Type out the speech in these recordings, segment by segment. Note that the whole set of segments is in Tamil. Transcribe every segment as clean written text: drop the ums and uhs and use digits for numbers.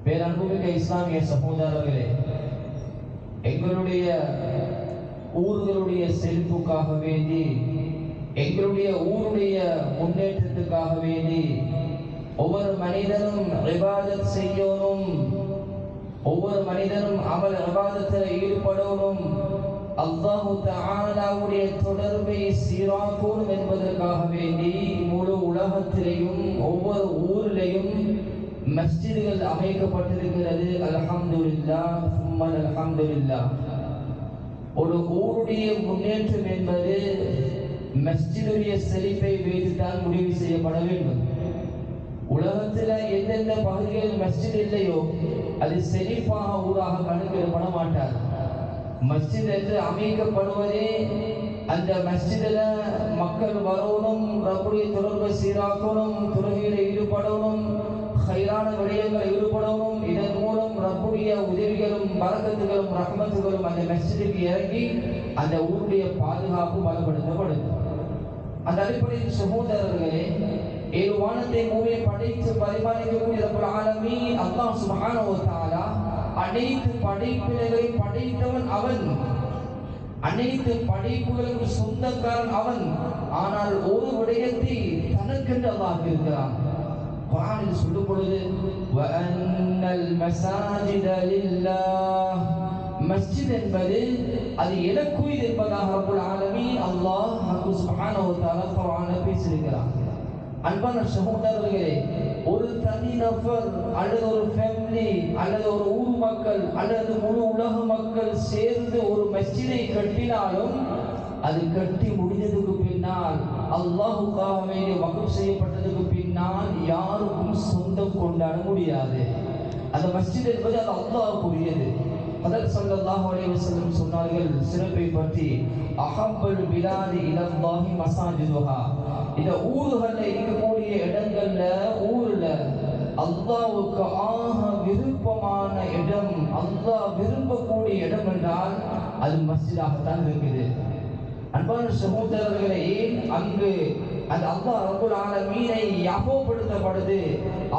பேரன்புமிக்க இஸ்லாமிய சகோதரர்களே, எங்களுடைய ஊர்களுடைய செழிப்புக்காக வேண்டி, எங்களுடைய ஊருடைய முன்னேற்றத்துக்காக வேண்டி ஒவ்வொரு மனிதனும் இபாதத் செய்யணும், ஒவ்வொரு மனிதனும் அமல் இபாதத்தில் ஈடுபடணும், அல்லாஹு தஆலாவுடைய தொடர்பை சீராக்கணும் என்பதற்காக வேண்டி முழு உலகத்திலேயும் ஒவ்வொரு ஊரிலேயும் மஸ்ஜிதுகள் அமைக்கப்பட்டிருக்கிறது. அல்ஹம்துலில்லாஹ், சும்மல் அல்ஹம்துலில்லாஹ். ஒரு ஊருடைய முன்னேற்றம் என்பது மஸ்ஜிதுடைய செழிப்பை வைத்துத்தான் முடிவு செய்யப்பட வேண்டும். உலகத்தில் எந்தெந்த பகுதிகளில் மஸ்ஜித் இல்லையோ அது செழிப்பாக ஊராக கணக்கிடப்பட மாட்டார். மஸ்ஜித் என்று அமைக்கப்படுவதே அந்த மஸ்ஜிதில் மக்கள் வரணும், ரப்புடைய தொடர்பை சீராக்கணும், தொழுகையில் ஈடுபடணும், ஹைரான விடயங்கள் ஈடுபடணும். இதன் மூலம் ரப்புடைய உதவிகளும் பரக்கத்துகளும் ரஹ்மத்துகளும் அந்த மஸ்ஜிதுக்கு இறங்கி அந்த ஊருடைய பாதுகாப்பு பலப்படுத்தப்படுது. அந்த அடிப்படையில் சகோதரர்களே, ஏழு வானத்தை பூமியை படைத்து பரிமாறிக்கக்கூடிய ரப்புல் ஆலமீன் அல்லாஹ் சுப்ஹானஹு வ தஆலா அனைத்து படைப்பினங்களையும் படைத்தவன் அவன், அனைத்து படைப்புகளுக்கு சொந்தக்காரன் அவன். ஆனால் ஒரு விடயத்தை தனக்கென்று அல்லாஹ் இருக்கிறான். குர்ஆனில் சொல்லும் பொழுது வஅன்னல் மஸாஜித லில்லாஹ், மஸ்ஜித் என்பது அது எனக்குரியது என்பதாக ரப்புல் ஆலமீன் அல்லாஹ் சுப்ஹானஹு வ தஆலா குர்ஆனில் பேசியிருக்கிறான். அன்பான சகோதரர்களே, ஒரு தனி நபர் அல்லது ஒரு ஃபேமிலி அல்லது ஒரு ஊர் மக்கள் அல்லது முழு உலக மக்கள் சேர்ந்து ஒரு மஸ்ஜிதை கட்டினாலும் அது கட்டி முடிஞ்சதுக்கு பின்னால், அல்லாஹ்வுக்காக வேண்டி வக்ஃப் செய்யப்பட்டதுக்கு பின்னால் யாருக்கும் சொந்தம் கொண்டாட முடியாது. அந்த மஸ்ஜித் என்பது அது அல்லாஹ்வுக்குரியது. ஹதரத் ஸல்லல்லாஹு அலைஹி வஸல்லம் சொன்னார்கள் சிறப்பை பற்றி, அஹப்பல் பிலாதி இலல்லாஹி மஸாஜிதுஹா, இந்த ஊர்கள்ல இருக்கக்கூடிய இடங்கள்ல ஊர்ல அல்லாஹ்வுக்கு ஆக விருப்பமான இடம், அல்லாஹ் விரும்பக்கூடிய இடம் என்றால் அது மஸ்ஜிதாகத்தான் இருக்குது. அன்பான சகோதரர்களே, ஏன் அங்கு அந்த அல்லாஹ் ரப்புல் ஆலமீனை ஞாபகப்படுத்தப்படுது,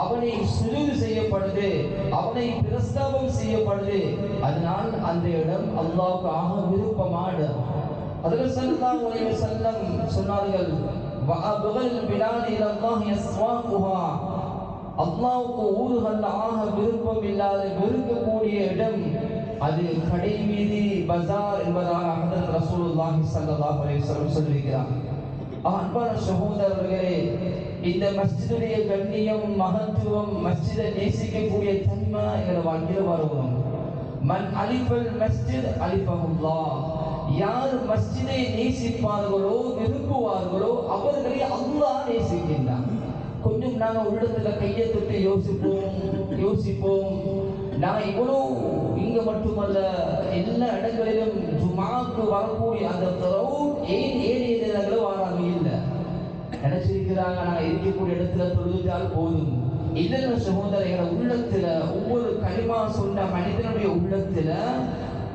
அவனை சுஜூது செய்யப்படுது, அவனை பிரஸ்தாபம் செய்யப்படுது. அதனால் அந்த இடம் அல்லாஹ்வுக்கு ஆக விருப்பமான ஹஜ்ரத் ஸல்லல்லாஹு அலைஹி வஸல்லம் சொன்னார்கள், வஅபகல் பிலாதி இலல்லாஹி அஸ்வாகுஹா, அல்லாஹ்வுக்கு ஊர்கள் ஆக விருப்பம் இல்லாத வெறுக்கக்கூடிய இடம் அது கடை வீதி பஜார் என்பதாக ஹஜ்ரத் ரசூலுல்லாஹி ஸல்லல்லாஹு அலைஹி வஸல்லம் சொல்லியிருக்கிறார். அன்பான சகோதரர்களே, இந்த மஸ்ஜிதுடைய கண்ணியம் மகத்துவம், மஸ்ஜிதை நேசிக்கக்கூடிய தன்மை என்ற வாழ்க்கையில் வரணும். மன் அலிஃபல் மஸ்ஜித் அலிஃபஹுல்லாஹ், யார் மஸ்ஜிதை நேசிப்பார்களோ விரும்புவார்களோ அவர்களை அல்லாஹ் நேசிக்கின்றான். கொஞ்சம் நாங்கள் உள்ளத்துல கையை தொட்டு யோசிப்போம். நான் இவ்வளோ இங்க மட்டுமல்ல எல்லா இடங்களிலும் ஜுமாக்கு வரக்கூடிய அந்த ஏனைய இடங்களும் வராங்க இல்லை, நினைச்சிருக்கிறாங்க நாங்கள் இருக்கக்கூடிய இடத்துல தொழுதால் போதும். இல்லைன்னு சகோதரர்கள, உள்ளத்துல ஒவ்வொரு கலிமா சொன்ன மனிதனுடைய உள்ளத்துல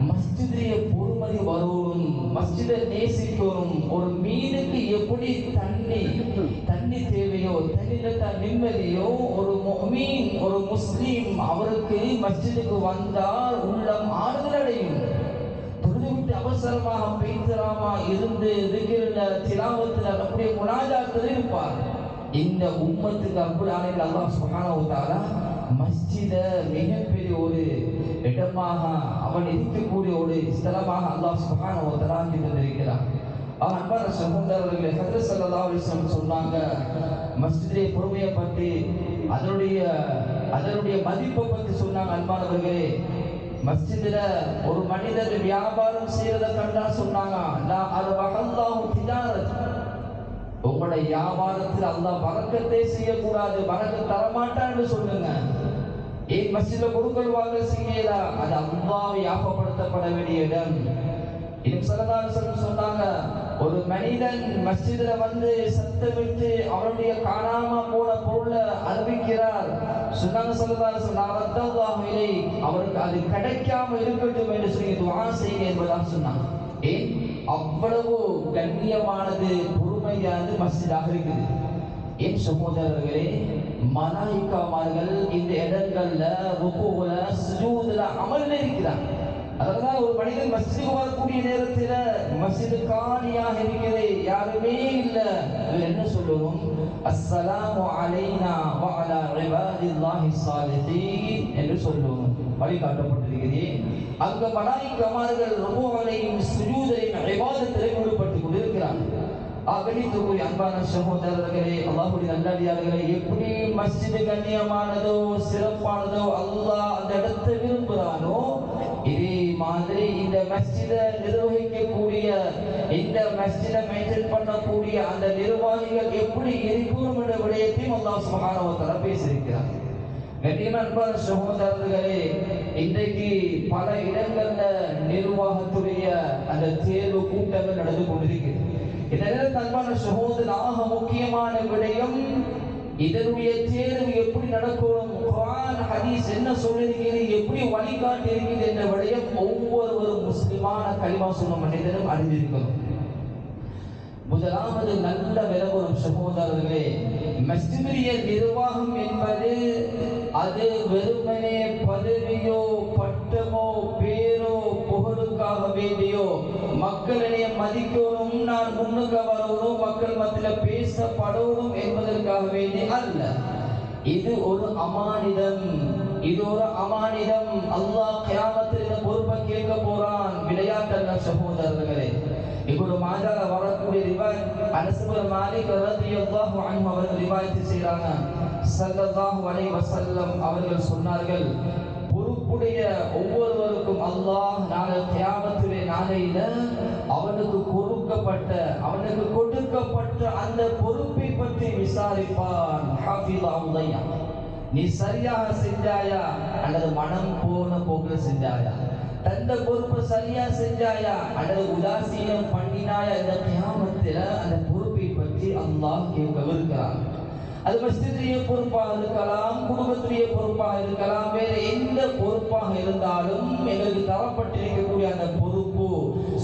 மஸ்ஜிதுடைய பொறுமதி வரணும், மஸ்ஜிதை நேசிக்கணும். ஒரு மீனுக்கு எப்படி தண்ணி தேவையோ, தண்ணியில நிம்மதியோ, ஒரு முஃமின் ஒரு முஸ்லீம் அவருக்கு மஸ்ஜிதுக்கு வந்தால் உள்ளம் ஆறுதல் அடையும். தொழுதுவிட்டு அவசரமாக பேய்தராமா இருந்து திக்ர்ல திலாவத்துல அப்படியே முனாஜாத்தில் இருப்பார். இந்த உம்மத்துக்கு ரப்புல் ஆலமீன் அல்லாஹ் சுப்ஹானஹு வ தஆலா மஸ்ஜிதை மிகப்பெரிய ஒரு இடமாக, அவன் இருக்கக்கூடிய ஒரு ஸ்தலமாக அல்லாஹ் சுப்ஹானஹு வ தஆலா தந்திருக்கிறார். அன்பான சகோதரர்களே, ஹஜ்ரத் ஸல்லல்லாஹு அலைஹி வஸல்லம் சொன்னாங்க மஸ்ஜிதுடைய பொறுமையை பற்றி, அதனுடைய மதிப்பை பற்றி சொன்னாங்க. அன்பானவர்களே, மஸ்ஜிதுல ஒரு மனிதர் வியாபாரம் செய்யறத கண்டா சொன்னாங்க, உங்களோட வியாபாரத்தில் அல்லாஹ் பரக்கத்தை செய்யக்கூடாது, பரக்கத் தரமாட்டான்னு சொல்லுங்க. ஏன் மஸ்ஜிதுல கொடுக்கல் வாங்கல் செய்யல, அது அல்லாஹ் ஞாபகப்படுத்தப்பட வேண்டிய இடம். இன்னும் ஸல்லல்லாஹு அலைஹி வஸல்லம் சொன்னாங்க, ஒரு மனிதன் மஸ்ஜிதுல வந்து சத்தமிட்டு அவருடைய காணாம போன பொருளை அறிவிக்கிறார். சொன்னாங்க ஸல்லல்லாஹு அலைஹி வஸல்லம், அவருக்கு அது கிடைக்காம இருக்கட்டும் என்று சொல்லி துஆ செய்யுங்க என்பதாக சொன்னாங்க. ஏன் அவ்வளவு கண்ணியமானது பொறுமையானது மஸ்ஜிதாக இருக்குது. என் சகோதரர்களே, மலாயிக்காமார்கள் இந்த இடங்கள்ல ருக்குல சுஜூதுல அமல்ல இருக்கிறாங்க. அதனால ஒரு மனிதன் மஸ்ஜிதுக்கு வரக்கூடிய நேரத்தில் மஸ்ஜிது காலியாக இருக்கிறது, யாருமே இல்லை, என்ன சொல்லணும்? அஸ்ஸலாமு அலைனா வ அலா இபாதில்லாஹி ஸாலிஹீன் என்று சொல்லணும். வழிகாட்டப்பட்டிருக்கிறது. அங்க மலாயிக்காமார்கள் ருக்குலையும் சுஜூதையும் இபாதத்திலே ஈடுபட்டுக் கொண்டிருக்கிறாங்க. கணித்துக்குரிய அன்பான சகோதரர்களே, அல்லாஹ்வுடைய நல்லடியார்களே, எப்படி மஸ்ஜிது கண்ணியமானதோ சிறப்பானதோ அல்லாஹ் அந்த இடத்தை விரும்புகிறானோ, இதே மாதிரி இந்த மஸ்ஜிதை நிர்வகிக்கக்கூடிய, இந்த மஸ்ஜிதை மெயின்டைன் பண்ணக்கூடிய அந்த நிர்வாகிகள் எப்படி இருக்கணும் என்ற விடயத்தையும் அல்லாஹ் சுப்ஹானஹு வ தஆலா பேசியிருக்கிறார். கண்ணியமான அன்பான சகோதரர்களே, இன்றைக்கு பல இடங்கள்ல நிர்வாகத்துடைய அந்த தேர்வு கூட்டங்கள் நடந்து கொண்டிருக்கிறது. இதனால் அன்பான சகோதரனாக முக்கியமான விடயம் இதனுடைய தேர்வு எப்படி நடக்கும், குர்ஆன் ஹதீஸ் என்ன சொல்லிருக்கிறது, எப்படி வழிகாட்டி இருக்கிறது என்ற விடயம் ஒவ்வொருவரும் முஸ்லிமான கலிமா சொன்ன மனிதனும் அறிந்திருக்கணும். முதலாவது நல்ல விளம்பரம் சகோதரர்களே, மஸ்ஜிதுடைய நிர்வாகம் என்பது அது வெறுமனே பதவியோ பட்டமோ பேரோ புகழுக்காக வேண்டியோ மக்களிடையே மதிக்கணும், நான் முன்னுக்கு வரணும், மக்கள் மத்தியில் பேசப்படணும் என்பதற்காக வேண்டி அல்ல. இது ஒரு அமானிதம், இது ஒரு அமானிதம். அல்லாஹ் கியாமத்தில் இந்த பொறுப்பை கேட்க போறான். விளையாட்டல்ல சகோதரர்களே. இப்போது மாஜால வரக்கூடிய ரிவாயத் அனஸ் இப்னு மாலிக் ரலியல்லாஹு அன்ஹு அவர்கள் ரிவாயத் செய்றாங்க. ஸல்லல்லாஹு அலைஹி வஸல்லம் அவர்கள் சொன்னார்கள், பொறுப்புடைய ஒவ்வொருவருக்கும் அல்லாஹ் நாளை கியாமத்துடைய நாளையில அவனுக்கு கொடுக்கப்பட்ட அந்த பொறுப்பை பற்றி விசாரிப்பான். ஹாஃபிதல்லாஹ், நீ சரியாக செஞ்சாயா அல்லது மனம் போன போக்கில் செஞ்சாயா, தந்த பொறுப்பை சரியா செஞ்சாயா அல்லது உதாசீனம் பண்ணினாயா, இந்த கியாமத்தில் அந்த பொறுப்பை பற்றி அல்லாஹ் கேட்கவிருக்கிறான். அது மஸ்ஜிதுடைய பொறுப்பாக இருக்கலாம், குடும்பத்துடைய பொறுப்பாக இருக்கலாம், வேற எந்த பொறுப்பாக இருந்தாலும் எங்களுக்கு தரப்பட்டிருக்கக்கூடிய அந்த பொறுப்பு,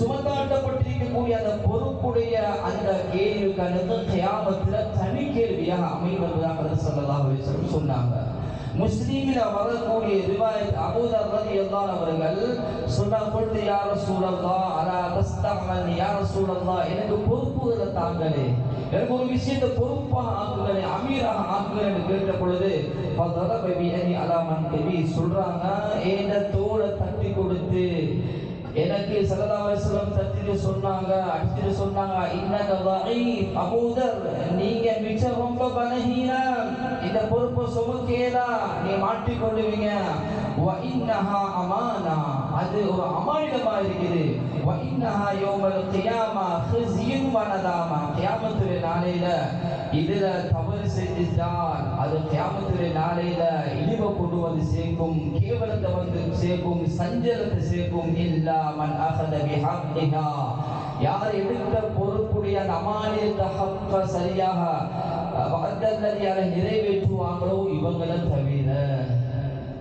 சுமந்தாட்டப்பட்டிருக்கக்கூடிய அந்த பொறுப்புடைய அந்த கேள்விக்கு கியாமத்தில் தனி கேள்வியாக அமைவதாக ஸல்லல்லாஹு அலைஹி வஸல்லம் சொன்னாங்க. முஸ்லிமில் வரக்கூடிய ரிவாயத் அபூ தர் ரலியல்லாஹு அவர்கள் சொன்னார்கள், யா ரசூலல்லாஹ் அலா தஸ்தஅமல்னி யா ரசூலல்லாஹ், எனக்கு பொறுப்புகளை தாங்களே, எனக்கு ஒரு விஷயத்தை பொறுப்பாக ஆக்குங்களே, அமீராக ஆக்குங்களே என்று கேட்ட பொழுது ஃபதரப பியதி அலா மன்கபி, சொல்றாங்க, ஏண்ட தோளை தட்டி கொடுத்து எனக்கு ஸல்லல்லாஹு அலைஹி வஸல்லம் தட்டிட்டு சொன்னாங்க, அடிச்சிட்டு சொன்னாங்க, இன்னக தஈஃப் அபூ தர், நீங்க மிச்சம் ரொம்ப பலஹீனம், இந்த பொறுப்பை சுமக்கேலா, நீ மாட்டிக்கொள்ளுவீங்க. வ இன்னஹா அமானா, அது ஒரு அமானிதமா இருக்குது. வ இன்னஹா யௌமல் கியாமா ஹிஸ்யுன் வ நதாமா, கியாமத்துடைய நாளையில இதுல தவறு செஞ்சால் அது கியாமத்துடைய நாளையில இழிவை கொண்டு வந்து சேர்க்கும், கேவலத்தை வந்து சேர்க்கும், சஞ்சலத்தை சேர்க்கும். இல்லா மன் அஹத பிஹக்கிஹா, யார் எடுத்த பொறுப்புடைய அந்த அமானித ஹக்க சரியாக வஅதல்லதியால நிறைவேற்றுவாங்களோ இவங்களை தவிர.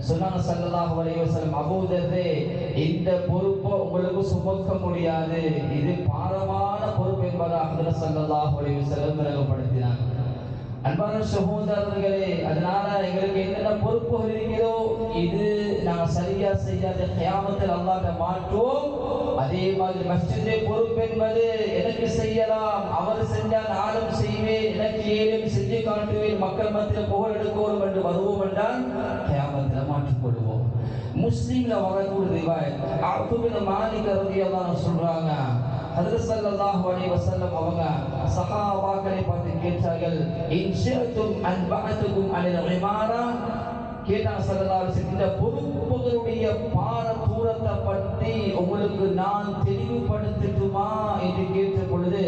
சொன்னாங்க ஸல்லல்லாஹு அலைஹி வஸல்லம், அபூ தர்ரே, இந்த பொறுப்பை உங்களுக்கு சுமக்க முடியாது, இது பாரமான பொறுப்பு என்பதாக ஹஜ்ரத் ஸல்லல்லாஹு அலைஹி வஸல்லம் விளங்கப்படுத்தினாங்க. அன்பான சகோதரர்களே, அதனால எங்களுக்கு என்னென்ன பொறுப்புகள் இருக்கிறதோ இது நாங்கள் சரியா செய்யாத கியாமத்தில் அல்லாஹ்ட்ட மாட்டோம். அதே மாதிரி மஸ்ஜிதுடைய பொறுப்பு என்பது எனக்கு செய்யலாம், அவர் செஞ்சால் நானும் செய்வேன், எனக்கு ஏதும் செஞ்சு காட்டுவேன், மக்கள் மத்தியில் புகழ் எடுக்கணும் என்று வருவோம் என்றால் கியாமத்தில் மாற்றிக்கொள்வோம். முஸ்லிம்ல வரக்கூடிய ரிவாயத் அபூ பின் மாலிக் ரலியல்லாஹு அன்ஹு சொல்றாங்க, ஹஜ்ரத் ஸல்லல்லாஹு அலைஹி வஸல்லம் அவங்க சஹாபாக்களை பார்த்து கேட்டார்கள், இன் ஷிஅதும் அன் பஅதுகும் அனில் இமாரா, கேட்டாங்க ஸல்லல்லாஹு அலைஹி வஸல்லம், இந்த பொறுப்புகளுடைய பாரதூரத்தை பற்றி உங்களுக்கு நான் தெளிவுபடுத்தட்டுமா என்று கேட்ட பொழுது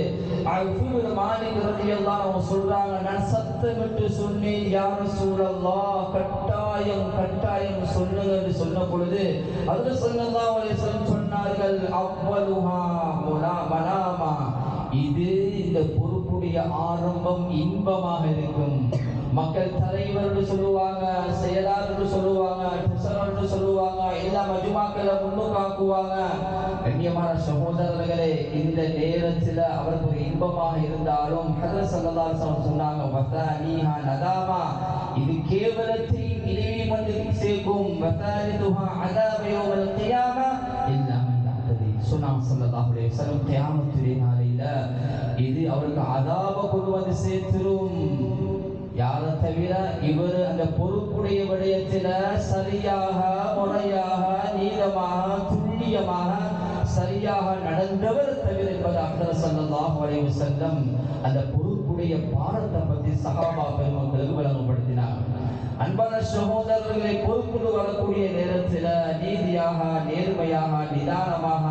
அபூ பின் மாலிக் ரலியல்லாஹு அன்ஹு சொல்றாங்க, நான் சத்தமிட்டு சொன்னேன், யா ரசூலல்லாஹ், கட்டாயம் சொல்லுங்க என்று சொன்ன பொழுது ஹஜ்ரத் ஸல்லல்லாஹு அலைஹி வஸல்லம் சொன்னார்கள், அவ்வலுஹா மனாமா, இது இந்த பொறுப்புடைய ஆரம்பம் இன்பமாக இருக்கும். மக்கள் தலைவர் என்று சொல்லுவாங்க, செயலாளர் என்று சொல்லுவாங்க, ட்ரெஸரர் என்று சொல்லுவாங்க, எல்லா மஜ்மாக்களை முன்னுக்காக்குவாங்க. கண்ணியமான சகோதரர்களே, இந்த நேரத்தில் அவருக்கு ஒரு இன்பமாக இருந்தாலும் ஹஜ்ரத் ஸல்லல்லாஹு அலைஹி வஸல்லம் சொன்னாங்க, வதானிஹா நதாமா, இது கேவலத்தையும் இழிவையும் வந்து சேர்க்கும். வதானிதுஹா அஸாப யௌமல் கியாமா இல்லா மன் தஅததி. சொன்னாங்க ஸல்லல்லாஹு அலைஹி வஸல்லம், கியாமத்துடைய நாளையில இது அவருக்கு அஸாப கொண்டு வந்து சேர்த்துரும். யாரை தவிர இவர் அந்த பொறுப்புடைய விடயத்தில சரியாக, முறையாக, நீளமாக, துல்லியமாக, சரியாக நடந்தவர் தவிர என்பது ஹஜ்ரத் ஸல்லல்லாஹு அலைஹி வஸல்லம் அந்த பொறுப்புடைய பாடத்தை பற்றி சஹாபா பெருமக்களுக்கு விளங்கப்படுத்தினார். அன்பான சகோதரர்களை, பொறுப்புக்கு வரக்கூடிய நேரத்தில் நீதியாக, நேர்மையாக, நிதானமாக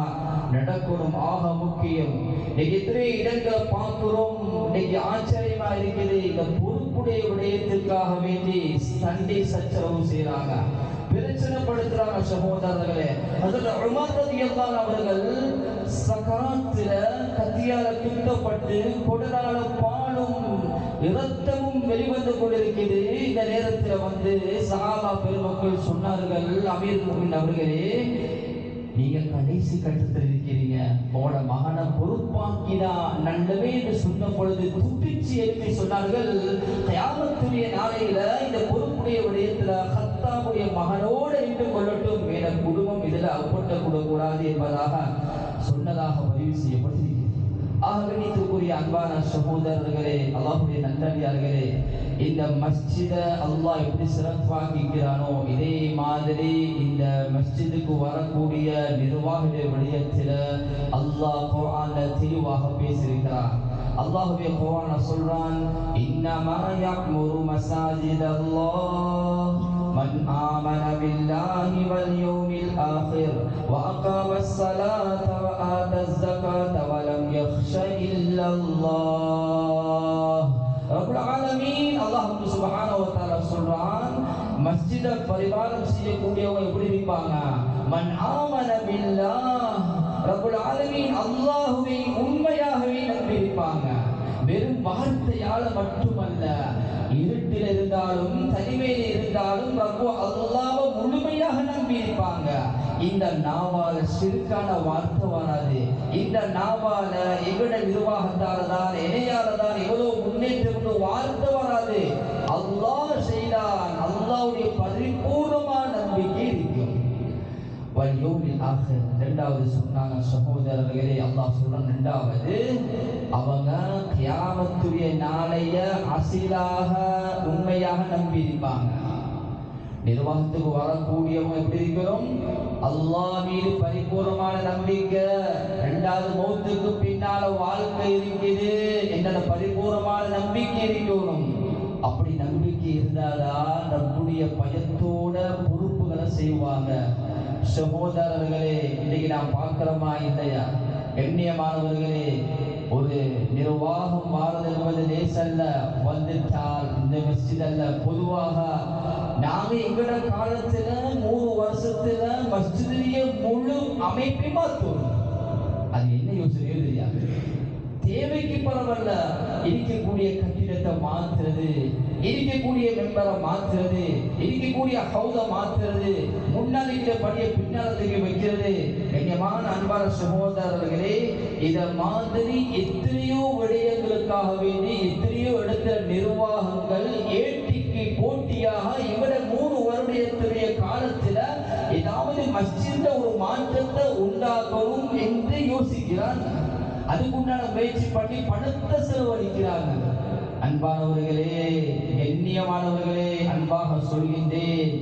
நடக்கணும். ஆக முக்கியம். எத்தனை இடங்களை பார்க்கிறோம், இன்னைக்கு ஆச்சரியமா இருக்குது. இந்த பொறுப்புடைய விடயத்திற்காக வேண்டி சண்டை சச்சரவு செய்யறாங்க, பிரச்சனைப்படுத்துறாங்க. சகோதரர்களே, அதில் உமர் ரலியல்லாஹு அவர்கள் சக்கராத்தில கத்தியால குத்தப்பட்டு குடலால பாலும் இரத்தமும் வெளிவந்து கொண்டிருக்கிறது. இந்த நேரத்தில் வந்து சஹாபா பெருமக்கள் சொன்னார்கள், அமீர் முஃமினீன் அவர்களே, நீங்க கடைசி கட்டத்தில் இருக்கிறீங்க, உங்களோட மகனை பொறுப்பாக்கினா நல்லவே என்று சொன்ன பொழுது துப்பிச்சு எழுப்பி சொன்னார்கள், கியாமத்துடைய நாளையில இந்த பொறுப்புடைய விடயத்துல கத்தாவுடைய மகனோடு இருந்து கொள்ளட்டும், என குடும்பம் இதுல அகப்பட்டக்கூடாது என்பதாக சொன்னதாக பதிவு செய்யப்பட்டிருக்கிறது. ஆகவே அன்பான சகோதரர்களே, அல்லாஹ்வுடைய நல்லடியார்களே, இந்த மஸ்ஜிதை அல்லாஹ் எப்படி சிறப்பாக்கிக்கிறானோ இதே மாதிரி இந்த மஸ்ஜிதுக்கு வரக்கூடிய நிர்வாக விடயத்தில் அல்லாஹ் குர்ஆன்ல தெளிவாக பேசியிருக்கிறார். அல்லாஹ்வே குர்ஆன்ல சொல்றான், இன்னமா யஅமுரு மஸாஜிதல்லாஹ் மன் ஆமன பில்லாஹி வல் யௌமில் ஆகிர் வ அகாமஸ் ஸலாத வ ஆதஸ் ஸகாத வ லம் யக்ஷ இல்லல்லாஹ். ரப்புல் ஆலமீன் அல்லாஹ் சுப்ஹானஹு வ தஆலா சொல்றான், மஸ்ஜிதை பரிபாலனம் செய்யக்கூடியவங்க எப்படி இருப்பாங்க? மன் ஆமன பில்லாஹ், ரப்புல் ஆலமீன் அல்லாஹ்வை உண்மையாகவே நம்பியிருப்பாங்க. வெறும் வார்த்தையால மட்டுமல்ல, இருட்டில் இருந்தாலும் தனிமையில் இருந்தாலும் ரப்பு அல்லாஹ்வை முழுமையாக நம்பியிருப்பாங்க. இந்த நாவால சிறுக்கான வார்த்தை வராது. இந்த நாவால எங்கட நிர்வாகத்தால தான், இணையால தான் எவ்வளவு முன்னேற்றம் வார்த்தை வராது. அல்லாஹ் செய்தான், அல்லாஹ்வுடைய பரிபூர்ணமான நம்பிக்கை இருக்கும். இரண்டாவது சொன்னாங்க சகோதரர்களே, அல்லாஹ் சொல்றான், இரண்டாவது அவங்க கியாமத்துடைய நாளைய அசிலாக உண்மையாக நம்பி இருப்பாங்க. நிர்வாகத்துக்கு வரக்கூடியவங்க எப்படி இருக்கணும்? அல்லாஹ் மீது பரிபூர்ணமான நம்பிக்கை. இரண்டாவது மௌத்துக்கு பின்னால வாழ்க்கை இருக்குது என்ற பரிபூர்ணமான நம்பிக்கை இருக்கணும். அப்படி நம்பிக்கை இருந்தாதான் நம்முடைய பயத்தோட பொறுப்புகளை செய்வாங்க. சகோதரர்களே, இன்னைக்கு நாம் பார்க்கிறோமா இல்லையா? கண்ணியமானவர்களே, ஒரு நிர்வாகம் மாறுது என்பது லேசல்ல. வந்துட்டால் இந்த மஸ்ஜித் அல்ல, பொதுவாக நாங்க எங்கட காலத்துல 100 வருஷத்துல மஸ்ஜிதிலேயே முழு அமைப்பை மாற்றணும். அது என்ன யோசனையோ தெரியாது. தேவைக்கு பரவல்ல, இருக்கக்கூடிய கட்டிடத்தை மாற்றுறது, இருக்கக்கூடிய மெம்பரை மாற்றுறது, இருக்கக்கூடிய ஹவுதை மாற்றுறது, முன்னால் இருக்கிற படியை பின்னாலத்துக்கு வைக்கிறது. கண்ணியமான அன்பான சகோதரர்களே, இதை மாதிரி எத்தனையோ விடயங்களுக்காக வேண்டி எத்தனையோ இடத்துல நிர்வாகங்கள் ஏட்டிக்கு போட்டியாக இவர 3 வருடத்துடைய காலத்துல ஏதாவது மஸ்ஜித்ல ஒரு மாற்றத்தை உண்டாக்கணும் என்று யோசிக்கிறார். அதுக்குண்டான முயற்சி பண்ணி பணத்தை செலவழிக்கிறாங்க. அன்பானவர்களே, கண்ணியமானவர்களே, அன்பாக சொல்கின்றேன்,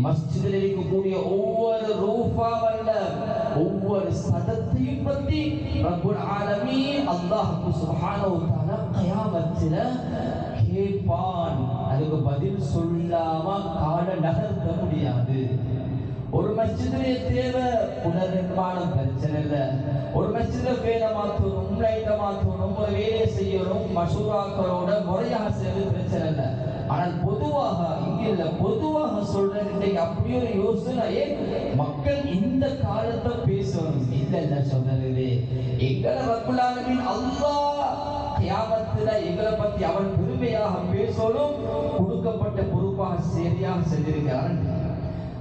மஸ்ஜிதில் இருக்கக்கூடிய ஒவ்வொரு ரூபாவல்ல, ஒவ்வொரு சதத்தையும் பற்றி ரப்புல் ஆலமீன் அல்லாஹ் சுப்ஹானஹு வ தஆலா கியாமத்தில கேட்பான். அதுக்கு பதில் சொல்லாம கால நகர்த்த முடியாது. ஒரு மஸ்ஜிதுடைய தேவை புனர்நிர்மாணம் பிரச்சனை இல்லை. ஒரு மஸ்ஜிதை பேரை மாற்றணும், லைட்டை மாற்றணும், ஒரு வேலையை செய்யணும், மசூராக்களோட முறையாக செய்வது பிரச்சனை இல்லை. ஆனால் பொதுவாக இங்க இல்லை, பொதுவாக சொல்றேன், இன்னைக்கு அப்படி ஒரு யோசனை, மக்கள் இந்த காலத்தை பேசணும். இல்ல இல்ல சொல்றது, எங்களை ரப்புல் ஆலமீன் அல்லாஹ் கியாமத்துல எங்களை பத்தி அவன் பெருமையாக பேசணும். கொடுக்கப்பட்ட பொறுப்பாக சரியாக செஞ்சிருக்கிறான்.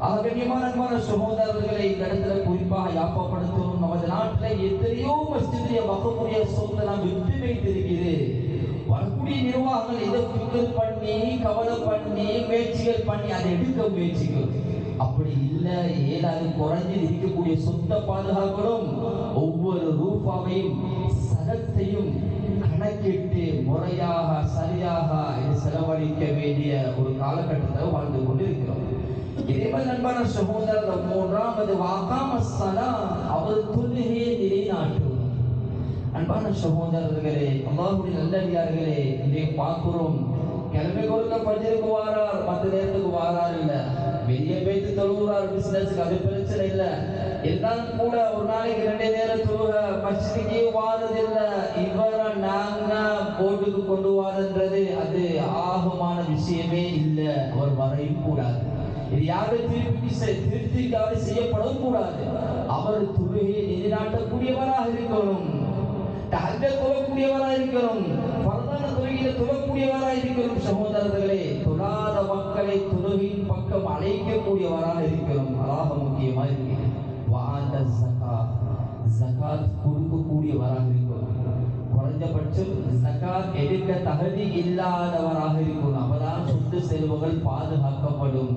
கண்ணியமான அன்பான சகோதரர்களை இந்த இடத்துல குறிப்பாக யாப்பப்படுத்தணும். நமது நாட்டில் எத்தனையோ மஸ்ஜிதுடைய வகமுடைய சொத்தை நாம் விட்டு வைத்திருக்கிறது. வரக்கூடிய நிர்வாகங்கள் இதை பிக்கல் பண்ணி கவலை பண்ணி முயற்சிகள் பண்ணி அதை எடுக்க முயற்சிக்கும். அப்படி இல்லை, ஏதாவது குறைஞ்சு இருக்கக்கூடிய சொத்தை பாதுகாக்கணும். ஒவ்வொரு ரூபாவையும் சதத்தையும் கணக்கிட்டு முறையாக சரியாக செலவழிக்க வேண்டிய ஒரு காலகட்டத்தில் வாழ்ந்து கொண்டிருக்கிறோம். இதே மாதிரி அன்பான சகோதரர் மூன்றாவது வாகாமஸ்ஸலா, அவர் தொழுகையை நிலைநாட்டுவது. அன்பான சகோதரர்களே, அல்லாஹ்வுடைய நல்லடியார்களே, இதை பார்க்கிறோம். கிழமை கொடுக்க பஜருக்கு வாரார், மற்ற நேரத்துக்கு வாரார் இல்ல, வெளியே போய்த்து தொழுகிறார், பிசினஸுக்கு அது பிரச்சனை இல்லை. எல்லாம் கூட ஒரு நாளைக்கு 2 நேரம் தொழுக, மஸ்ஜிதுக்கே வாரதில்லை. இவரை நாங்க போட்டுக்கு கொண்டு வாரன்றது அது ஆகமான விஷயமே இல்லை. அவர் வரையும் கூடாது. இது யாரும் திருப்திக்காக செய்யப்படவும் கூடாது. அவர் தொழுகையை நிலைநாட்டக்கூடியவராக இருக்கணும், தஹஜ்ஜத் தொழக்கூடியவராக இருக்கணும், ஃபர்தான தொழுகையை தொழக்கூடியவராக இருக்கணும். சகோதரர்களே, தொழாத மக்களை தொழுகையின் பக்கம் அழைக்கக்கூடியவராக இருக்கணும். அதாக முக்கியமாக இருக்கிறது. வாத ஜகாத் கொடுக்கக்கூடியவராக இருக்கணும். குறைஞ்சபட்சம் ஜகாத் எடுக்க தகுதி இல்லாதவராக இருக்கணும். அப்பதான் சொத்து செல்வங்கள் பாதுகாக்கப்படும்.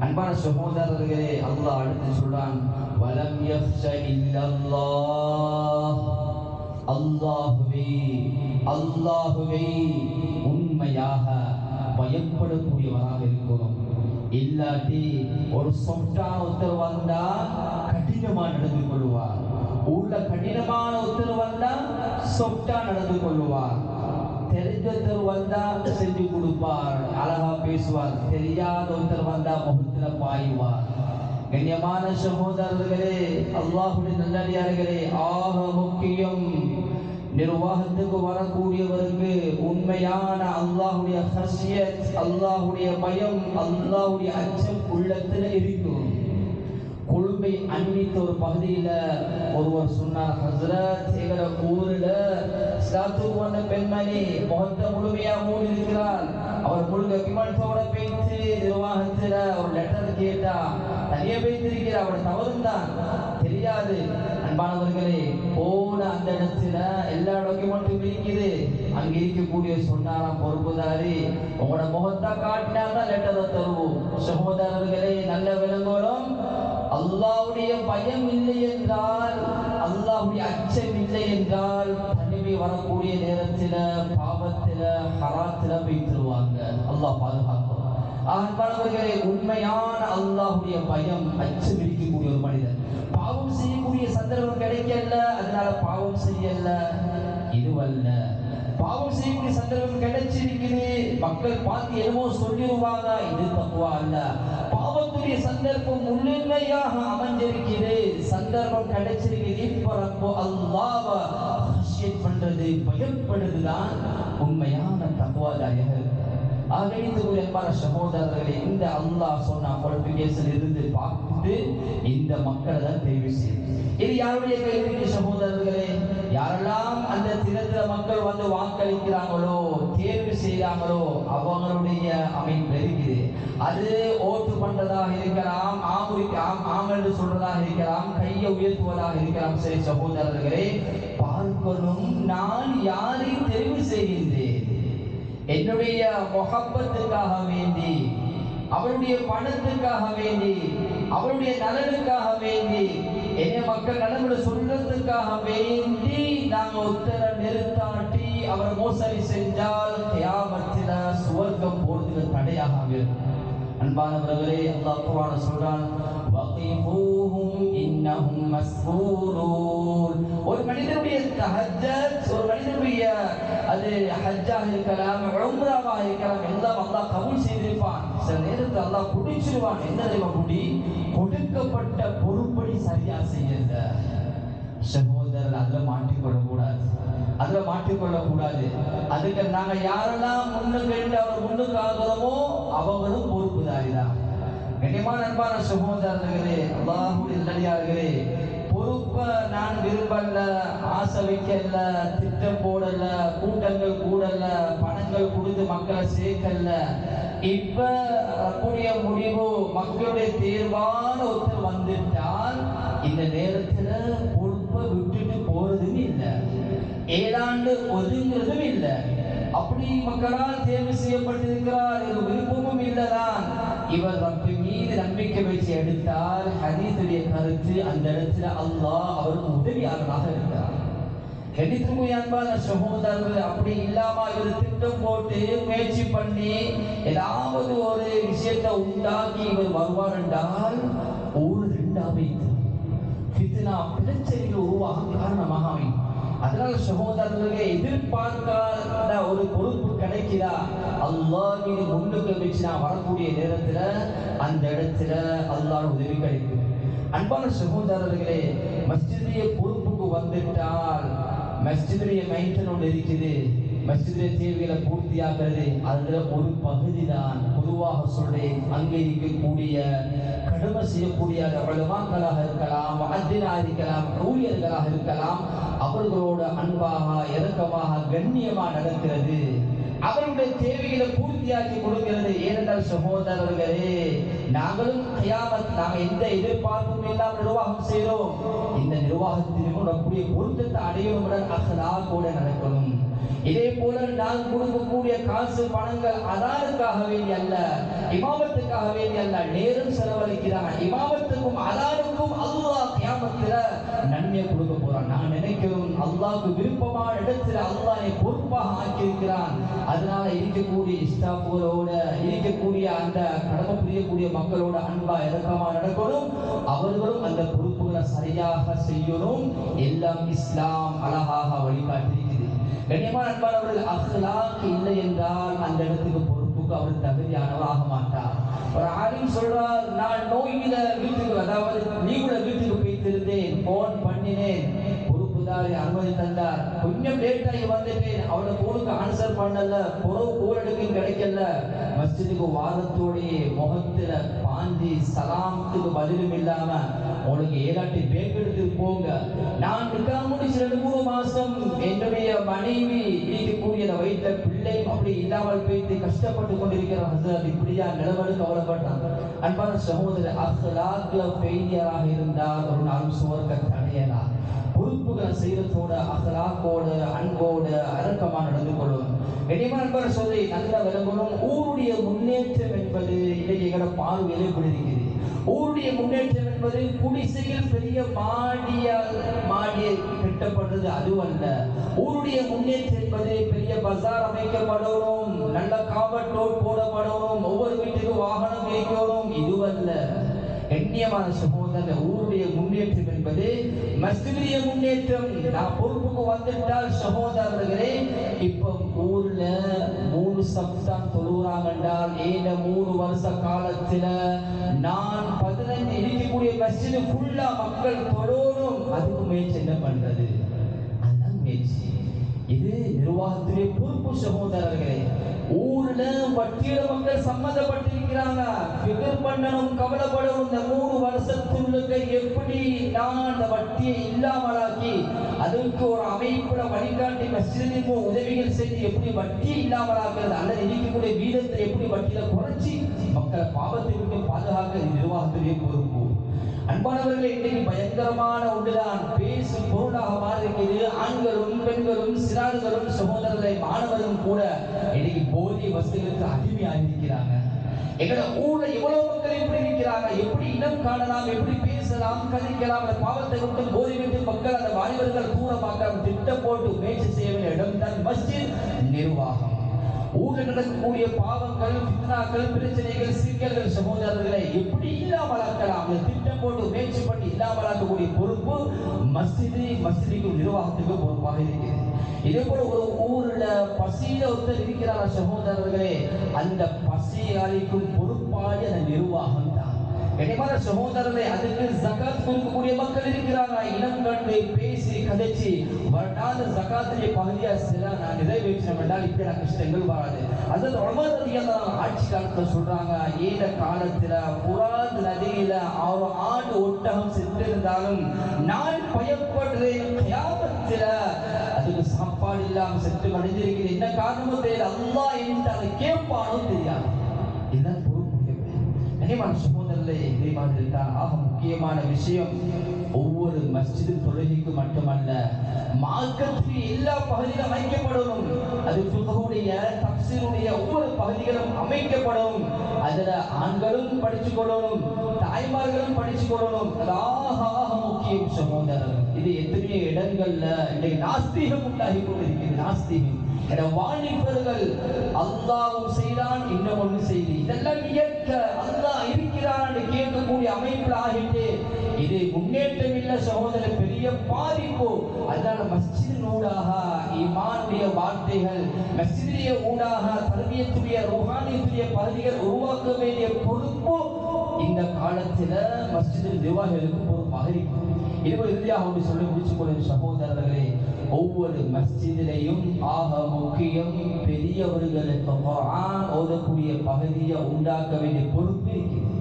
அன்பான சகோதரர்களே, அல்லாஹ் அடுத்து சொல்றான், வலம் யக்ஷ இல்லல்லாஹ், அல்லாஹுவே உண்மையாக பயப்படக்கூடியவராக இருக்கணும். இல்லாட்டி ஒரு சொட்டான உத்தரவு வந்தா கடினமா நடந்து கொள்வார். ஊர்ல கடினமான உத்தரவு வந்தா சொட்டா நடந்து கொள்வார். தெரிஞ்சொருத்தர் வந்தா செஞ்சு கொடுப்பார், அழகா பேசுவார். தெரியாத ஒருத்தர் வந்தா முகத்துல பாயுவார். கண்ணியமான சகோதரர்களே, அல்லாஹ்வுடைய நல்லடியார்களே, ஆக முக்கியம் நிர்வாகத்துக்கு வரக்கூடியவருக்கு உண்மையான அல்லாஹ்வுடைய ஹஷ்யத், அல்லாஹ்வுடைய பயம், அல்லாஹ்வுடைய அச்சம் உள்ளத்துல இருக்கும். கொழும்பை அண்மித்த ஒரு பகுதியில் ஒருவர் சொன்னார், ஹஸ்ரத், எங்கள ஊரில் இஸ்லாத்துக்கு வந்த பெண்மணி முகத்தை முழுமையா மூடி இருக்கிறார். அவர் முழுக்க விமானத்தோட பேச்சு நிர்வாகத்தில் ஒரு லெட்டர் கேட்டா தனியே பேசிருக்கிறார். அவர் தவறுந்தான், தெரியாது. அன்பானவர்களே, போன அந்த இடத்துல எல்லா டாக்குமெண்ட்டும் இருக்குது. அங்க இருக்கக்கூடிய சொன்னாராம் பொறுப்புதாரி, உங்களோட முகத்தை காட்டினாதான் லெட்டரை தருவோம். சகோதரர்களே, நல்ல விளங்கோடும். அல்லாஹ்வுடைய பயம் இல்லை என்றால், அல்லாஹ்வுடைய அச்சம் இல்லை என்றால், தனிமை வரக்கூடிய நேரத்தில் பாவத்தில் ஹராத்தில் வைத்திருவாங்க. அல்லாஹ் பாதுகாக்கும். அன்பானவர்களே, உண்மையான அல்லாஹ்வுடைய பயம் அச்சம் இருக்கக்கூடிய ஒரு மனிதன் பாவம் செய்யக்கூடிய சந்தர்ப்பம் கிடைக்கல, அதனால பாவம் செய்யல, இதுவல்ல. பாவம் செய்யக்கூடிய சந்தர்ப்பம் கிடைச்சிருக்குது, மக்கள் பார்த்து என்னமோ சொல்லிடுவாங்க, இது தக்குவா அல்ல. பாவத்துடைய சந்தர்ப்பம் முழுமையாக அமைஞ்சிருக்கிறது, சந்தர்ப்பம் கிடைச்சிருக்குது, இப்ப ரப்பு அல்லாஹ்வை ஹஷ்யத் பண்றது, பயப்படுதுதான் உண்மையான தக்குவாதாரியாக. ஆகவே சகோதரர்களை, இந்த அல்லாஹ் சொன்ன குவாலிஃபிகேஷன் இருந்து பார்த்து இந்த மக்களை தான் தெரிவு செய்யும். இது யாருடைய கைவிற்கு சகோதரர்களே? யாரெல்லாம் அந்த தினத்தில் மக்கள் வந்து வாக்களிக்கிறாங்களோ, தேர்வு செய்கிறாங்களோ, அவங்களுடைய அமைப்பு இருக்குது. அது ஓட்டு பண்றதாக இருக்கலாம், ஆம் என்று சொல்றதாக இருக்கலாம், கையை உயர்த்துவதாக இருக்கலாம். சரி சகோதரர்களே, பார்க்கணும், நான் யாரை தெரிவு செய்கின்றேன்? என்னுடைய முஹப்பத்துக்காக வேண்டி, அவருடைய பணத்துக்காக வேண்டி, அவருடைய நலனுக்காக வேண்டி, என்னை மக்கள் நலன்களை சொல்றதுக்காக வேண்டி நாங்கள் உத்தர நிறுத்தாட்டி அவர் மோசடி செஞ்சால் கியாமத்தில சுவர்க்கம் போறதுக்கு தடையாக இருக்கும். அன்பானவர்களே, அல்லாஹ் குர்ஆன் சொல்றான், வகிஃபூஹும் இன்னஹும் மஸ்ஊலூன். ஒரு மனிதனுடைய தஹஜ்ஜத், ஒரு மனிதனுடைய அது ஹஜ்ஜாக இருக்கலாம், உம்ராவாக இருக்கலாம், எல்லாம் அல்லாஹ் கபூல் செய்திருப்பான். சில நேரத்தில் அல்லாஹ் குடிச்சிருவான். என்ன தெரியுமா குடி? கொடுக்கப்பட்ட பொறுப்படி சரியா செய்யல. சகோதரர், அதில் மாட்டிக்கொள்ளக்கூடாது, அதில் மாட்டிக்கொள்ளக்கூடாது. அதுக்கு நாங்கள் யாரெல்லாம் முன்னுக்கு அவர் முன்னுக்கு ஆகிறோமோ அவங்களும் பொறுப்புதாரிதான். கண்ணியமான அன்பான சகோதரர்களே, அல்லாஹ்வுடைய நல்லடியார்களே, பொறுப்பை நான் விரும்பல, ஆசை வைக்கல, திட்டம் போடல, கூட்டங்கள் கூடல, பணங்கள் கொடுத்து மக்களை சேர்க்கல, இப்ப கூடிய முடிவு மக்களுடைய தேர்வான ஒருத்தர் வந்துட்டால் இந்த நேரத்துல பொறுப்பை விட்டுட்டு போறதும் இல்லை, ஏதாண்டு ஒதுங்கிறதும் இல்லை. அப்படி மக்களால் தேர்வு செய்யப்பட்டிருக்கிறார், ஒரு விருப்பமும் இல்லைதான். இவர் ரப்பி மீது நம்பிக்கை வச்சு எடுத்தால் ஹதீஸுடைய கருத்து அந்த இடத்துல அல்லாஹ் அவருக்கு உதவியாளராக இருக்கிறார். கணித்துக்குரிய அன்பான சகோதரர்கள், அப்படி இல்லாம இவர் திட்டம் போட்டு முயற்சி பண்ணி ஏதாவது ஒரு விஷயத்தை உண்டாக்கி இவர் வருவார் என்றால் ஒரு ரெண்டாவை ஃபித்னா பிரச்சனைகள் உருவாக காரணமாக அமையும். அதனால சகோதரர்களே, எதிர்பார்க்காத ஒரு பொறுப்பு கிடைக்கிறா, அல்லாஹ் மீது முன்னுக்கு வச்சு நான் வரக்கூடிய நேரத்துல அந்த இடத்துல அல்லாஹ் உதவி கிடைக்கும். அன்பான சகோதரர்களே, மஸ்ஜிதுடைய பொறுப்புக்கு வந்துட்டால் மஸ்ஜிதுடைய மெயின்டெனன்ஸ் ஒன்று இருக்குது, மஸ்ஜிதுடைய தேவைகளை பூர்த்தியாகிறது. அதுல ஒரு பகுதி தான் பொதுவாக சொல்றேன், அங்கே இருக்கக்கூடிய கடமை செய்யக்கூடிய உலமாக்களாக இருக்கலாம், முஅத்தினாக இருக்கலாம், ஊழியர்களாக இருக்கலாம், அவர்களோட அன்பாக இரக்கமாக கண்ணியமாக நடக்கிறது, அவருடைய தேவைகளை பூர்த்தியாக்கி கொடுக்கிறது. ஏனென்றால் சகோதரர்களே, நாங்களும் கியாமத் நாங்கள் எந்த எதிர்பார்ப்பும் இல்லாமல் நிர்வாகம் செய்கிறோம். இந்த நிர்வாகத்திற்கும் நம்முடைய பொருத்தத்தை அடையணும், அஹ்லாக்கோட நடக்கணும். இதே போல நான் கொடுக்கக்கூடிய காசு பணங்கள் அதானுக்காக வேண்டி அல்ல, இமாமத்துக்காக வேண்டி அல்ல, நேரம் செலவழிக்கிறான். இமாமத்துக்கும் அதானுக்கும் அல்லாஹ் கியாமத்துல நன்மையை கொடுக்க போறான். நான் நினைக்கிறோம் அல்லாஹ்வுக்கு விருப்பமான இடத்துல அல்லாஹ் பொறுப்பாக ஆக்கியிருக்கிறான். அதனால இருக்கக்கூடிய இஸ்தாஃபுகளோட இருக்கக்கூடிய அந்த கடமை புரியக்கூடிய மக்களோட அன்பா இறக்கமா நடக்கணும், அவர்களும் அந்த பொறுப்புகளை சரியாக செய்யணும். எல்லாம் இஸ்லாம் அழகாக வழிகாட்டியிருக்கிறது. கண்ணியமான அன்பானவர்கள், அஹ்லாக் இல்லை என்றால் அந்த இடத்துக்கு பொறுப்புக்கு அவர் தகுதியானவர் ஆக மாட்டார். ஒரு ஆலிம் சொல்றார், நான் நோயில வீட்டுக்கு, அதாவது லீவுல வீட்டுக்கு போய்த்திருந்தேன், போன் பண்ணினேன், பொறுப்புதாரி அனுமதி தந்தார், கொஞ்சம் லேட்டாகி வந்துட்டேன், அவரோட போனுக்கு ஆன்சர் பண்ணல, புறவு கோல் எடுக்கும் கிடைக்கல, மஸ்ஜிதுக்கு வாரத்தோடைய முகத்துல பாந்தி சலாமத்துக்கு பதிலும் இல்லாம உங்களுக்கு ஏதாட்டி பேக் எடுத்து போங்க. நான் முடிச்சு 2-3 மாசம் என்னுடைய மனைவி இருக்கக்கூடிய வயிற்ற பிள்ளை அப்படி இல்லாமல் போய்த்து கஷ்டப்பட்டு கொண்டிருக்கிற ஹசரத் இப்படியா நிலவடு கவலைப்பட்டாங்க. அன்பான சகோதரர், அஹ்லாக்ல ஃபெயிலியராக இருந்தால் ஒரு நாள் சுவர்க்க தடையலாம். பொறுப்புகளை செய்யறதோட அஹ்லாக்கோட அன்போட அரக்கமா நடந்து கொள்ளும். கண்ணியமான அன்பான சகோதரி, நல்ல விளங்கணும், ஊருடைய முன்னேற்றம் என்பது இன்றைக்கு எங்களோட பார்வையிலே பிடிக்கிறது. ஊருடைய முன்னேற்றம் என்பது குடிசையில் பெரிய மாடியை கட்டப்படுறது அதுவல்ல. ஊருடைய முன்னேற்றம் என்பது பெரிய பஜார் அமைக்கப்படணும், நல்ல காவல் ரோட் போடப்படணும், ஒவ்வொரு வீட்டுக்கு வாகனம் வைக்கணும், இதுவல்ல. கண்ணியமான சகோதரர், ஊருடைய முன்னேற்றம் என்பது மஸ்ஜிதுடைய முன்னேற்றம். நான் பொறுப்புக்கு வந்துட்டால் சகோதரர்களே, இப்ப ஊர்ல 3 சப்தான் தொழுறாங்க என்றால் 3 வருஷ காலத்துல நான் 15 இருக்கக்கூடிய மஸ்ஜிது ஃபுல்லா மக்கள் தொழணும், அதுக்கு முயற்சி என்ன பண்றது? அதுதான் முயற்சி. இது நிர்வாகத்துடைய பொறுப்பு சகோதரர்களே. ஊர்ல வட்டியோட மக்கள் சம்மந்தப்பட்டிருக்கிறாங்க, ஃபிகர் பண்ணணும், கவலைப்படணும். இந்த 3 வருஷத்துக்கு எப்படி நான் அந்த வட்டியை இல்லாமலாக்கி அதுக்கு ஒரு அமைப்புல வழிகாட்டி மஸ்ஜிதுக்கு உதவிகள் செய்து எப்படி வட்டி இல்லாமலாக்குறது, அல்லது இருக்கக்கூடிய வீதத்தை எப்படி வட்டியில குறைச்சி மக்களை பாவத்தை விட்டு பாதுகாக்க நிர்வாகத்துடைய பொறுப்பு. அன்பானவர்களே, இன்றைக்கு பயங்கரமான ஒன்றுதான் பேசு பொருளாக மாறியிருக்கிறது. ஆண்களும் பெண்களும் சிறார்களும் சகோதரர்களை மாணவர்களும் கூட இன்னைக்கு போதை வசதிகளுக்கு அடிமையாக இருக்கிறாங்க. எங்களோட ஊர்ல எவ்வளவு மக்கள் எப்படி இருக்கிறாங்க, எப்படி இனம் காணலாம், எப்படி பேசலாம், கதைக்கலாம், அந்த பாவத்தை விட்டு போதை விட்டு மக்கள் அந்த வாலிபர்கள் தூரமாக திட்டம் போட்டு முயற்சி செய்ய வேண்டிய இடம் தான் மஸ்ஜித் நிர்வாகம். ஊரில் நடக்கக்கூடிய பாவங்கள், ஃபித்னாக்கள், பிரச்சனைகள், சிக்கல்கள் சகோதரர்களை எப்படி இல்லாமலாக்கலாம், திட்டம் போட்டு முயற்சி பண்ணி இல்லாமலாக்கக்கூடிய பொறுப்பு மஸ்ஜிதுக்கு நிர்வாகத்துக்கு பொறுப்பாக இருக்கிறது. இதே போல ஒரு ஊர்ல பசியில ஒருத்தர் இருக்கிறார் சகோதரர்களே, அந்த பசியை அளிக்கும் பொறுப்பாளி அந்த நிர்வாகம் தான். கனிமான சகோதரர்களே, அதுக்கு ஜகாத் கொடுக்கக்கூடிய மக்கள் இருக்கிறாங்க. இனம் கண்டு பேசி கதைச்சி வரட்டாத ஜகாத்துடைய பகுதியா சில நான் நிறைவேற்றணும் என்றால் இப்படி நான் கஷ்டங்கள் வராது. அதாவது உமர் ரலியல்லாஹு ஆட்சி காலத்துல சொல்றாங்க, ஏத காலத்துல புராத் நதியில 6 ஆண்டு ஒட்டகம் செத்து இருந்தாலும் நான் பயப்படுறேன், கியாமத்துல அதுக்கு சாப்பாடு இல்லாம செத்து மடிஞ்சிருக்கிறது. என்ன காரணமோ தெரியல, அல்லாஹ் என்று அதை கேட்பானோ தெரியாது. கண்ணியமான சகோதரர்களே, இதே மாதிரி தான் ஆக முக்கியமான விஷயம், ஒவ்வொரு மஸ்ஜிது தொழுகைக்கு மட்டுமல்ல, மார்க்கத்துடைய எல்லா பகுதிகளும் அமைக்கப்படணும். அது ஃபிக்ஹுடைய தஃசீருடைய ஒவ்வொரு பகுதிகளும் அமைக்கப்படும். அதுல ஆண்களும் படிச்சு கொள்ளணும், தாய்மார்களும் படிச்சு கொள்ளணும். அது ஆக முக்கியம் சகோதரர். இது எத்தனையோ இடங்கள்ல இன்றைக்கு நாஸ்திகம் உண்டாகி கொண்டிருக்கிறது. நாஸ்திகம் வாலிபர்கள் அல்லாஹ்வும் செய்தான், இன்னும் ஒன்று செய்து, இதெல்லாம் இயற்க அல்லாஹ் இருக்கிறான் என்று கேட்கக்கூடிய அமைப்பில் ஆகிட்டு இது முன்னேற்றம் இல்லை சகோதரர், பெரிய பாதிப்பு. அதனால மஸ்ஜிதின் ஊடாக ஈமானுடைய வார்த்தைகள், மஸ்ஜிதிய ஊடாக தர்பியத்துடைய ரூஹானியத்துடைய பகுதிகள் உருவாக்க வேண்டிய பொறுப்பு இந்த காலத்தில் மஸ்ஜிதின் நிர்வாகிகளுக்கு பொறுப்பாக இருக்கும். இதுபோல் இறுதியாக சொல்லி முடிச்சு கொள்ளும் சகோதரர்களே, ஒவ்வொரு மஸ்ஜிதிலையும் ஆக முக்கியம் பெரியவர்களுக்கு குர்ஆன் ஓதக்கூடிய பகுதியை உண்டாக்க வேண்டிய பொறுப்பு இருக்கிறது.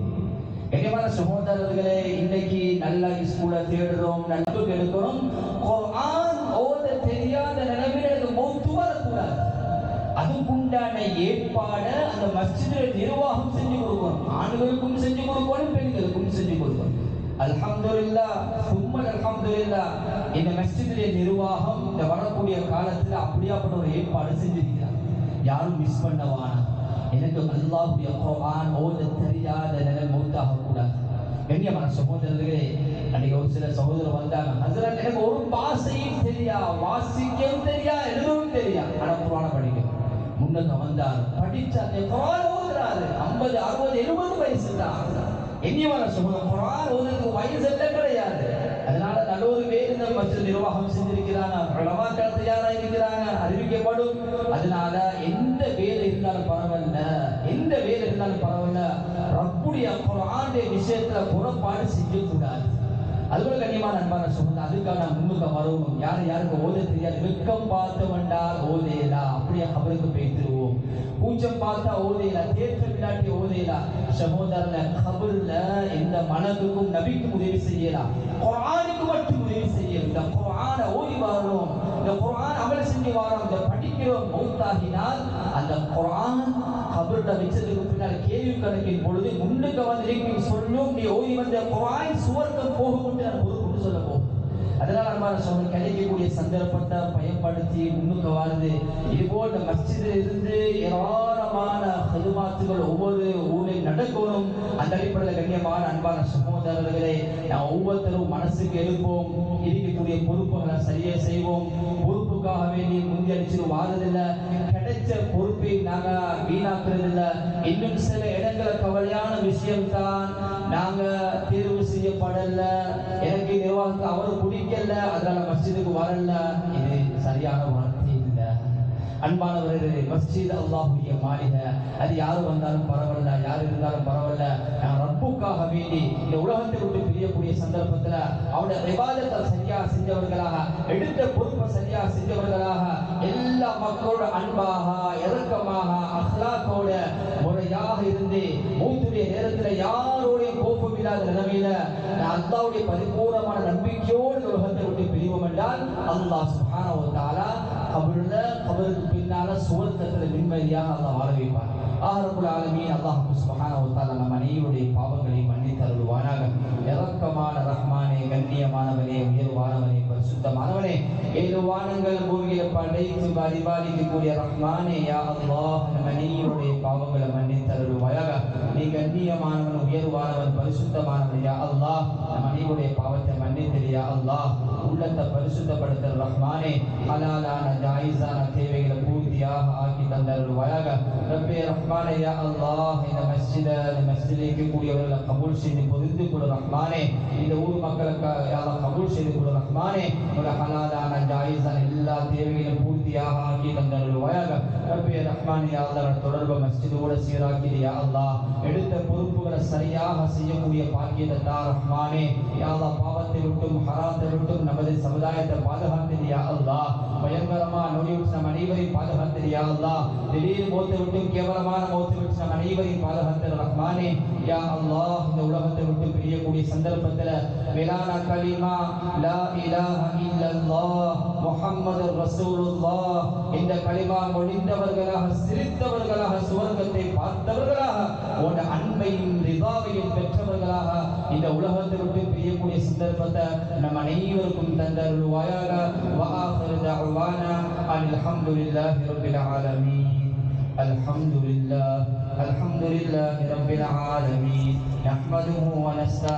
கண்ணியமான சகோதரர்களே, இன்னைக்கு நல்ல ஸ்கூலை தேடுறோம், நட்பு எடுக்கிறோம், குர்ஆன் ஓத தெரியாத நிலைமையில எனக்கு மௌத்து வரக்கூடாது. அதுக்குண்டான ஏற்பாடு அந்த மஸ்ஜிதில் நிர்வாகம் செஞ்சு கொடுக்கணும். ஆண்களுக்கும் செஞ்சு கொடுக்கணும், பெண்களுக்கும் செஞ்சு கொடுக்கணும். அல்ஹம்துலில்லாஹ், சும்மன் அல்ஹம்துலில்லாஹ், இந்த மஸ்ஜிதுடைய நிர்வாகம் இந்த வரக்கூடிய காலத்தில் அப்படியாப்பட்ட ஒரு ஏற்பாடு செஞ்சிருக்கிறார். யாரும் மிஸ் பண்ணவானா, எனக்கு அல்லாஹ்வுடைய குர்ஆன் ஓத தெரியாத நிலை மௌத்தாக கூடாது. கண்ணியமான சகோதரர்களே, அன்றைக்கு ஒரு சில சகோதரர் வந்தாங்க, ஹஸ்ரத் எனக்கு ஒரு பாஷையும் தெரியா, வாசிக்கவும் தெரியா, எழுதவும் தெரியா, ஆனால் குர்ஆனை படிக்கும். முன்னங்க வந்தார், படிச்சா குர்ஆன் ஓதுறாரு. 50, 60, 70 வயசு தான். எண்ணியமான சகோதரர், குர்ஆன் ஓதுறதுக்கு வயசு எல்லாம் கிடையாது. அதனால நல்ல ஒரு பேர் இந்த மஸ்ஜித் நிர்வாகம் செஞ்சிருக்கிறாங்க, உலமாக்கள் தயாரா இருக்கிறாங்க, அறிவிக்கப்படும். அதனால எந்த வேலை இருந்தாலும் பரவாயில்ல, எந்த வேலை இருந்தாலும் பரவாயில்ல, ரப்புடைய குர்ஆனுடைய விஷயத்துல புறப்பாடு செய்யக்கூடாது. அதுபோல கண்ணியமான அன்பான சகோதரர், அதுக்காக நான் முன்னுக்கு வரணும். யாருக்கு ஓத தெரியாது, வெக்கம் பார்த்து வந்தால் ஓதையலா, அப்படியே அவருக்கு பேசிடுவோம். பூச்சம் பார்த்தா ஓதையலா, தேற்றம் இல்லாட்டி ஓதையலா. சகோதரர்ல கபர்ல எந்த மனதுக்கும் நபிக்கும் உதவி செய்யலாம், குர்ஆனுக்கு மட்டும் உதவி செய்யலாம். இந்த குர்ஆனை ஓதி வாரோம், இந்த குர்ஆன் அமல் செஞ்சு வாரோம், இந்த படிக்கிறோம், மௌத்தாகினால் அந்த குர்ஆன் கபர்ல வச்சதுக்கு பின்னால் கேள்வி கணக்கின் பொழுது முன்னுக்கு வந்து சொல்லும், நீ ஓதி வந்த குர்ஆன் சுவர்க்கம் போகும் நான் பொறுப்பு சொல்ல போகும். அதனால அன்பான சகோதரர், கிடைக்கக்கூடிய சந்தர்ப்பத்தை பயன்படுத்தி முன்னுக்கு வாழ்ந்து இதுபோல் இந்த மஸ்ஜிதில் இருந்து ஏராளமான ஹிதுமாத்துகள் ஒவ்வொரு ஊரில் நடக்கணும். அந்த அடிப்படையில் கண்ணியமான அன்பான சகோதரர்களே, நாம் ஒவ்வொருத்தரும் மனசுக்கு எழுப்போம், இருக்கக்கூடிய பொறுப்புகளை சரியா செய்வோம். பொறுப்புக்காக வேண்டி முந்தி அடிச்சு வாரதில்லை, கிடைச்ச பொறுப்பை நாங்கள் வீணாக்குறதில்லை. இன்னும் சில இடங்களை கவலையான விஷயம்தான், நாங்கள் தேர்வு செய்யப்படல, எனக்கு நிர்வாகத்துக்கு அவரு பிடிக்கல, அதனால மஸ்ஜிதுக்கு வரல. இது சரியான வார்த்தை இல்லை. அன்பானவர்களே, மஸ்ஜித் அல்லாஹ்வுடைய மாளிகை, அது யாரு வந்தாலும் பரவாயில்ல, யார் இருந்தாலும் பரவாயில்ல, நான் ரப்புக்காக வேண்டி இந்த உலகத்தை விட்டு பிரியக்கூடிய சந்தர்ப்பத்தில் அவருடைய இபாதத்தை சரியாக செஞ்சவர்களாக, எடுத்த பொறுப்பை சரியாக செஞ்சவர்களாக, எல்லா மக்களோட அன்பாக, இரக்கமாக, அஹ்லாக்கோட முறையாக இருந்து மௌத்துடைய நேரத்தில் யாரோடையும் கோபம் இல்லாத நிலைமையில அல்லாஹ்வுடைய பரிபூர்ணமான நம்பிக்கையோடு உலகத்தை விட்டு பிரிவோம் என்றால் அல்லாஹ் சுப்ஹானஹு வ தஆலா கபருக்கு பின்னால சுவர்க்கத்தில் நிம்மதியாக அல்லாஹ் வாழ வைப்பார். ரப்புல் ஆலமீன் அல்லாஹ் சுப்ஹானஹு வ தஆலா நம் அனைவருடைய பாவங்களை மன்னித்து அருள்வானாக. இரக்கமான ரஹ்மானே, கண்ணியமானவனே, உயர்வானவனே, பரிசுத்தமானவனே, ஏழு வானங்கள் பூமியில படைத்து பரிபாலிக்கக்கூடிய ரஹ்மானே, யா அல்லாஹ் நம் அனைவருடைய பாவங்களை மன்னித்து அருள்வாயாக. நீ கண்ணியமானவன், உயர்வானவன், பரிசுத்தமானவன், யா அல்லாஹ் நம் அனைவருடைய பாவத்தை மன்னித்து யா அல்லாஹ் உள்ளத்தை பரிசுத்தப்படுத்த ரஹ்மானே, ஹலாலான ஜாயிஸான தேவைகளை பூர்த்தியாக ஆக்கி தந்தருள்வாயாக. ரப்பே ரஹ்மானே, யா அல்லாஹ் இந்த மஸ்ஜிதிലേക്ക് கூடியவர்களை கபூல் செய்து பொருந்து கொடு ரஹ்மானே. இந்த ஊர் மக்களுக்காக யா அல்லாஹ் கபூல் செய்து கொடு ரஹ்மானே. ஒரு ஹலாலான ஜாயிஸான எல்லா தேவைகளும் பூர்த்தியாக ஆக்கி தந்தருள்வாயாக. ரப்பே ரஹ்மானே, யா அல்லாஹ் தொடர்பு மஸ்ஜிதோட சீராக்கி யா அல்லாஹ் எடுத்த பொறுப்புகளை சரியாக செய்யக்கூடிய பாக்கியத்தை தா ரஹ்மானே. யா அல்லாஹ் பாவத்தை விட்டும் ஹராத்தை விட்டும் நமது சமுதாயத்தை பாதுகாத்து யா அல்லாஹ். பயங்கரமான நோய் விட்டு நம் அனைவரையும் பாதுகாத்து யா அல்லாஹ். திடீர் மௌத்தை விட்டும் கேவலமான மௌத்தை விட்டு நம் அனைவரையும் பாதுகாத்து ரஹ்மானே. யா அல்லாஹ் இந்த உலகத்தை விட்டு பிரியக்கூடிய சந்தர்ப்பத்தில் மேலான கலிமா லா இலாஹ இல்லல்லாஹ் முஹம்மதுர் ரசூலுல்லாஹ் இந்த கலிமா மொழிந்தவர்களாக சிரித்தவர்களாக சுவர்க்கத்தை பார்த்தவர்களாக உன் அன்பையும் ரிதாவையும் பெற்றவர்களாக இந்த உலகத்தை விட்டு பிரியக்கூடிய சந்தர்ப்பத்தை நம் அனைவருக்கும் தந்தருள்வாயாக. வஆகிரு தஅவானா அல்ஹம்துலில்லாஹி ரப்பில் ஆலமீன். அல்ஹம்துலில்லாஹி ரப்பில் ஆலமீன். நஹ்மதுஹு வ நஸ்தஈனுஹு